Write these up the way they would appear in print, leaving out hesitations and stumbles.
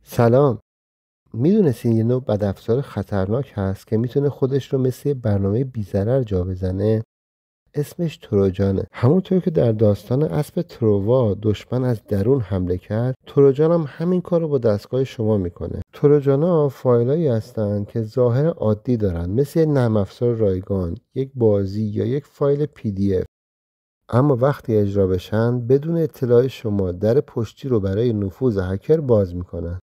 سلام. میدونستین یه نوع بدافزار خطرناک هست که میتونه خودش رو مثل یه برنامه بی‌ضرر جا بزنه؟ اسمش تروجانه. همونطور که در داستان اسب تروا دشمن از درون حمله کرد، تروجان هم همین کار رو با دستگاه شما میکنه. تروجانا فایلایی هستن که ظاهر عادی دارن، مثل یه نرم افزار رایگان، یک بازی یا یک فایل PDF. اما وقتی اجرا بشن، بدون اطلاع شما در پشتی رو برای نفوذ هکر باز میکنن.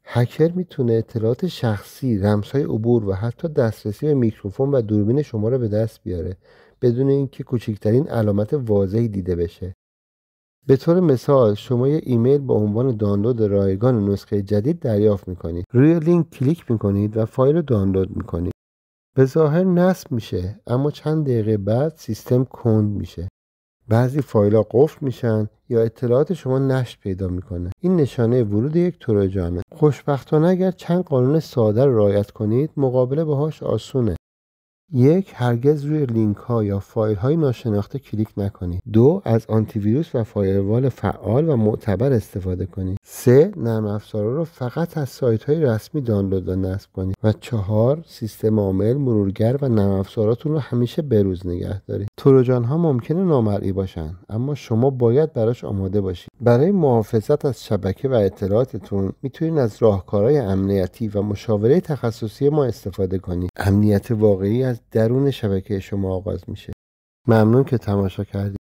هکر میتونه اطلاعات شخصی، رمزهای عبور و حتی دسترسی به میکروفون و دوربین شما رو به دست بیاره بدون اینکه کوچکترین علامت واضحی دیده بشه. به طور مثال شما یه ایمیل با عنوان دانلود رایگان نسخه جدید دریافت میکنید. روی لینک کلیک میکنید و فایل رو دانلود میکنید. به ظاهر نصب میشه، اما چند دقیقه بعد سیستم کند میشه. بعضی فایل‌ها قفل میشن یا اطلاعات شما نشر پیدا میکنه. این نشانه ورود یک تروجانه. خوشبختانه اگر چند قانون ساده رو رعایت کنید، مقابله باهاش آسونه. 1. هرگز روی لینک ها یا فایل های ناشناخته کلیک نکنید. 2. از آنتی ویروس و فایروال فعال و معتبر استفاده کنید. 3. نرم افزارها رو فقط از سایت های رسمی دانلود و نصب کنید. و 4. سیستم عامل، مرورگر و نرم افزاراتون رو همیشه بروز نگه دارید. تروجان ها ممکنه نامرئی باشن، اما شما باید براش آماده باشید. برای محافظت از شبکه و اطلاعاتتون میتونید از راهکارهای امنیتی و مشاوره تخصصی ما استفاده کنید. امنیت واقعی از درون شبکه شما آغاز میشه. ممنون که تماشا کردید.